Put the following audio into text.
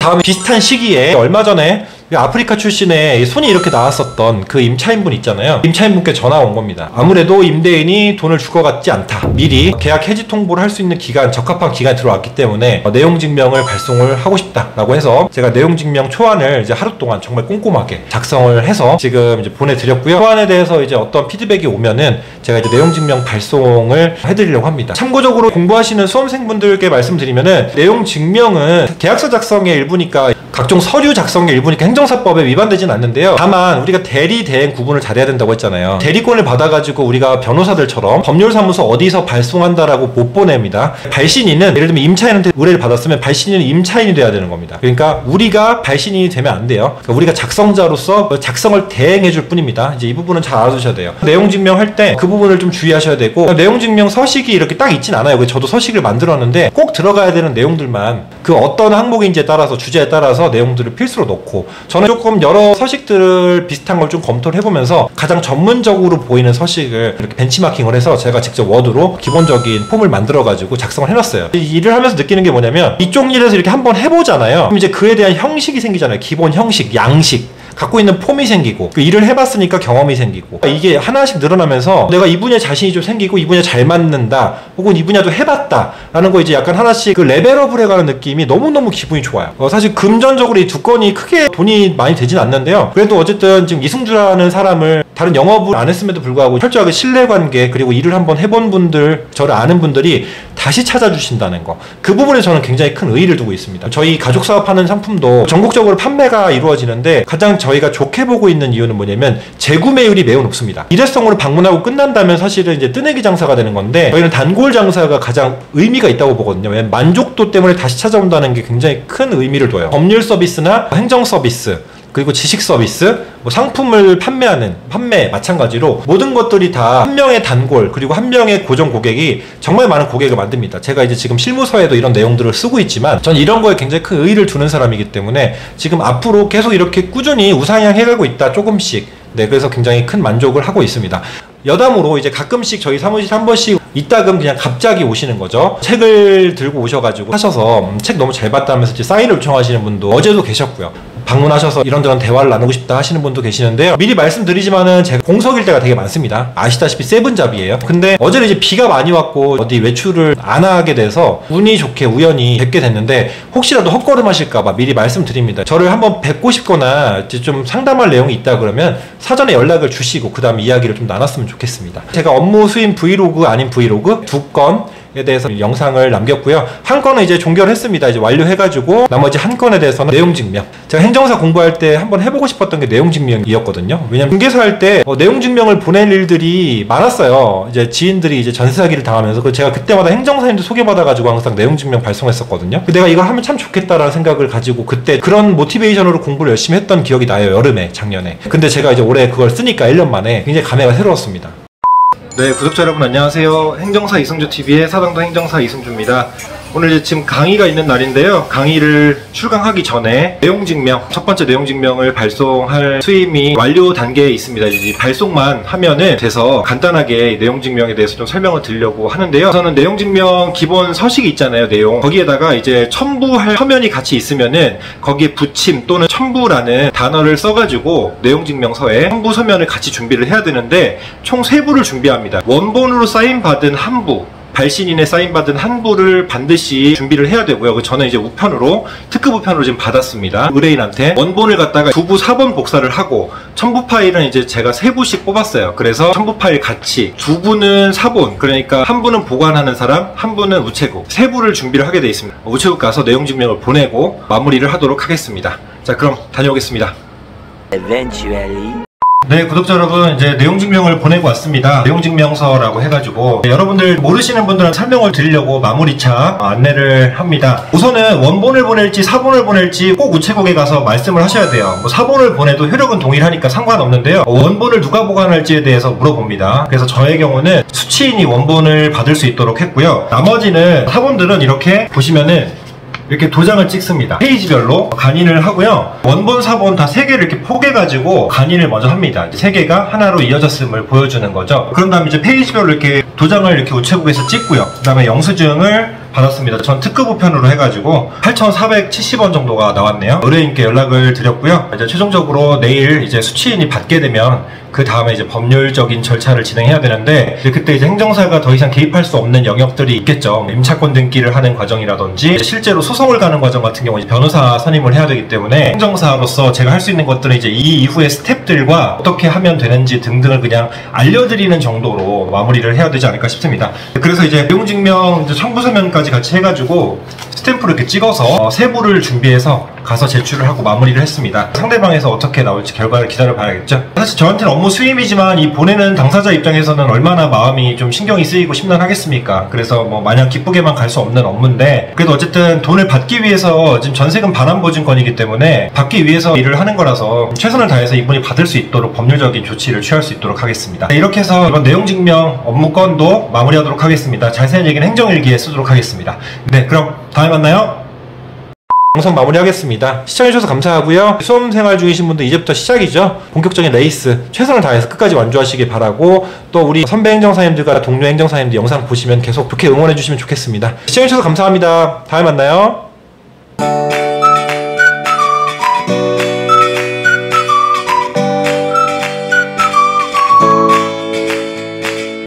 다음에 비슷한 시기에 얼마 전에 아프리카 출신의 손이 이렇게 나왔었던 그 임차인분 있잖아요. 임차인분께 전화 온 겁니다. 아무래도 임대인이 돈을 줄 것 같지 않다. 미리 계약 해지 통보를 할 수 있는 기간, 적합한 기간이 들어왔기 때문에 내용 증명을 발송을 하고 싶다라고 해서 제가 내용 증명 초안을 이제 하루 동안 정말 꼼꼼하게 작성을 해서 지금 이제 보내드렸고요. 초안에 대해서 이제 어떤 피드백이 오면은 제가 이제 내용 증명 발송을 해드리려고 합니다. 참고적으로 공부하시는 수험생분들께 말씀드리면은 내용 증명은 계약서 작성의 일부니까 각종 서류 작성의 일부니까 행정사법에 위반되진 않는데요. 다만 우리가 대리 대행 구분을 잘해야 된다고 했잖아요. 대리권을 받아가지고 우리가 변호사들처럼 법률사무소 어디서 발송한다라고 못 보냅니다. 발신인은 예를 들면 임차인한테 의뢰를 받았으면 발신인은 임차인이 돼야 되는 겁니다. 그러니까 우리가 발신인이 되면 안 돼요. 그러니까 우리가 작성자로서 작성을 대행해 줄 뿐입니다. 이제 이 부분은 잘 알아두셔야 돼요. 내용 증명할 때 그 부분을 좀 주의하셔야 되고, 내용 증명 서식이 이렇게 딱 있진 않아요. 저도 서식을 만들었는데 꼭 들어가야 되는 내용들만 그 어떤 항목인지에 따라서 주제에 따라서 내용들을 필수로 넣고, 저는 조금 여러 서식들을 비슷한 걸 좀 검토를 해보면서 가장 전문적으로 보이는 서식을 이렇게 벤치마킹을 해서 제가 직접 워드로 기본적인 폼을 만들어가지고 작성을 해놨어요. 이 일을 하면서 느끼는 게 뭐냐면, 이쪽 일에서 이렇게 한번 해보잖아요. 그럼 이제 그에 대한 형식이 생기잖아요. 기본 형식, 양식. 갖고 있는 폼이 생기고, 그 일을 해봤으니까 경험이 생기고, 이게 하나씩 늘어나면서 내가 이 분야에 자신이 좀 생기고, 이 분야에 잘 맞는다, 혹은 이 분야도 해봤다 라는 거 이제 약간 하나씩 그 레벨업을 해가는 느낌이 너무너무 기분이 좋아요. 사실 금전적으로 이 두 건이 크게 돈이 많이 되진 않는데요, 그래도 어쨌든 지금 이승주라는 사람을 다른 영업을 안 했음에도 불구하고 철저하게 신뢰관계, 그리고 일을 한번 해본 분들, 저를 아는 분들이 다시 찾아주신다는 거, 그 부분에 저는 굉장히 큰 의의를 두고 있습니다. 저희 가족사업하는 상품도 전국적으로 판매가 이루어지는데, 가장 저희가 좋게 보고 있는 이유는 뭐냐면 재구매율이 매우 높습니다. 일회성으로 방문하고 끝난다면 사실은 이제 뜨내기 장사가 되는 건데, 저희는 단골 장사가 가장 의미가 있다고 보거든요. 왜냐면 만족도 때문에 다시 찾아온다는 게 굉장히 큰 의미를 둬요. 법률 서비스나 행정 서비스, 그리고 지식 서비스, 상품을 판매하는 판매 마찬가지로 모든 것들이 다 한 명의 단골, 그리고 한 명의 고정 고객이 정말 많은 고객을 만듭니다. 제가 이제 지금 실무서에도 이런 내용들을 쓰고 있지만, 전 이런 거에 굉장히 큰 의의를 두는 사람이기 때문에 지금 앞으로 계속 이렇게 꾸준히 우상향해가고 있다, 조금씩. 네, 그래서 굉장히 큰 만족을 하고 있습니다. 여담으로 이제 가끔씩 저희 사무실 한 번씩 이따금 그냥 갑자기 오시는 거죠. 책을 들고 오셔가지고 하셔서 책 너무 잘 봤다면서 이제 사인을 요청하시는 분도 어제도 계셨고요. 방문하셔서 이런저런 대화를 나누고 싶다 하시는 분도 계시는데요. 미리 말씀드리지만은 제가 공석일 때가 되게 많습니다. 아시다시피 세븐잡이에요. 근데 어제는 이제 비가 많이 왔고 어디 외출을 안 하게 돼서 운이 좋게 우연히 뵙게 됐는데, 혹시라도 헛걸음하실까봐 미리 말씀드립니다. 저를 한번 뵙고 싶거나 이제 좀 상담할 내용이 있다 그러면 사전에 연락을 주시고 그 다음 이야기를 좀 나눴으면 좋겠습니다. 제가 업무 수임 브이로그 아닌 브이로그 2건에 대해서 영상을 남겼고요. 한 건은 이제 종결을 했습니다. 이제 완료해가지고 나머지 한 건에 대해서는 내용 증명. 제가 행정사 공부할 때 한번 해보고 싶었던 게 내용 증명이었거든요. 왜냐면 중개사 할 때 내용 증명을 보낼 일들이 많았어요. 이제 지인들이 이제 전세 사기를 당하면서 제가 그때마다 행정사님들 소개받아가지고 항상 내용 증명 발송했었거든요. 내가 이걸 하면 참 좋겠다라는 생각을 가지고 그때 그런 모티베이션으로 공부를 열심히 했던 기억이 나요. 여름에, 작년에. 근데 제가 이제 올해 그걸 쓰니까 1년 만에 굉장히 감회가 새로웠습니다. 네, 구독자 여러분 안녕하세요. 행정사 이승주TV의 사당도 행정사 이승주입니다. 오늘 이제 지금 강의가 있는 날인데요. 강의를 출강하기 전에 내용증명, 첫 번째 내용증명을 발송할 수임이 완료 단계에 있습니다. 이제 발송만 하면은 돼서 간단하게 내용증명에 대해서 좀 설명을 드리려고 하는데요. 우선은 내용증명 기본 서식이 있잖아요, 내용. 거기에다가 이제 첨부할 서면이 같이 있으면은 거기에 붙임 또는 첨부라는 단어를 써가지고 내용증명서에 첨부 서면을 같이 준비를 해야 되는데, 총 3부를 준비합니다. 원본으로 사인받은 한 부, 발신인의 사인받은 한 부를 반드시 준비를 해야 되고요. 저는 이제 우편으로, 특급 우편으로 지금 받았습니다. 의뢰인한테 원본을 갖다가 2부 4번 복사를 하고, 첨부 파일은 이제 제가 3부씩 뽑았어요. 그래서 첨부 파일 같이 2부는 사본, 그러니까 한 부는 보관하는 사람, 한 부는 우체국, 3부를 준비를 하게 돼 있습니다. 우체국 가서 내용 증명을 보내고 마무리를 하도록 하겠습니다. 자, 그럼 다녀오겠습니다. 네, 구독자 여러분, 이제 내용증명을 보내고 왔습니다. 내용증명서라고 해가지고 여러분들 모르시는 분들은 설명을 드리려고 마무리차 안내를 합니다. 우선은 원본을 보낼지 사본을 보낼지 꼭 우체국에 가서 말씀을 하셔야 돼요. 사본을 보내도 효력은 동일하니까 상관없는데요, 원본을 누가 보관할지에 대해서 물어봅니다. 그래서 저의 경우는 수취인이 원본을 받을 수 있도록 했고요. 나머지는 사본들은 이렇게 보시면은 이렇게 도장을 찍습니다. 페이지별로 간인을 하고요. 원본, 사본 다 3개를 이렇게 포개가지고 간인을 먼저 합니다. 3개가 하나로 이어졌음을 보여주는 거죠. 그런 다음에 이제 페이지별로 이렇게 도장을 이렇게 우체국에서 찍고요. 그 다음에 영수증을 받았습니다. 전 특급 우편으로 해가지고 8,470원 정도가 나왔네요. 의뢰인께 연락을 드렸고요. 이제 최종적으로 내일 이제 수취인이 받게 되면 그 다음에 이제 법률적인 절차를 진행해야 되는데, 그때 이제 행정사가 더 이상 개입할 수 없는 영역들이 있겠죠. 임차권 등기를 하는 과정이라든지 실제로 소송을 가는 과정 같은 경우 변호사 선임을 해야 되기 때문에 행정사로서 제가 할 수 있는 것들은 이제 이 이후의 스텝들과 어떻게 하면 되는지 등등을 그냥 알려드리는 정도로 마무리를 해야 되지 않을까 싶습니다. 그래서 이제 내용증명 이제 첨부서면까지 같이 해가지고 스탬프를 이렇게 찍어서 세부를 준비해서 가서 제출을 하고 마무리를 했습니다. 상대방에서 어떻게 나올지 결과를 기다려 봐야겠죠. 사실 저한테는 업무 수임이지만 이 보내는 당사자 입장에서는 얼마나 마음이 좀 신경이 쓰이고 심란하겠습니까. 그래서 뭐 마냥 기쁘게만 갈 수 없는 업무인데, 그래도 어쨌든 돈을 받기 위해서 지금 전세금 반환보증권이기 때문에 받기 위해서 일을 하는 거라서 최선을 다해서 이분이 받을 수 있도록 법률적인 조치를 취할 수 있도록 하겠습니다. 이렇게 해서 이번 내용증명 업무건도 마무리하도록 하겠습니다. 자세한 얘기는 행정일기에 쓰도록 하겠습니다. 네, 그럼 다음에 만나요. 영상 마무리하겠습니다. 시청해주셔서 감사하고요. 수험생활 중이신 분들 이제부터 시작이죠. 본격적인 레이스 최선을 다해서 끝까지 완주하시길 바라고, 또 우리 선배 행정사님들과 동료 행정사님들 영상 보시면 계속 좋게 응원해주시면 좋겠습니다. 시청해주셔서 감사합니다. 다음에 만나요.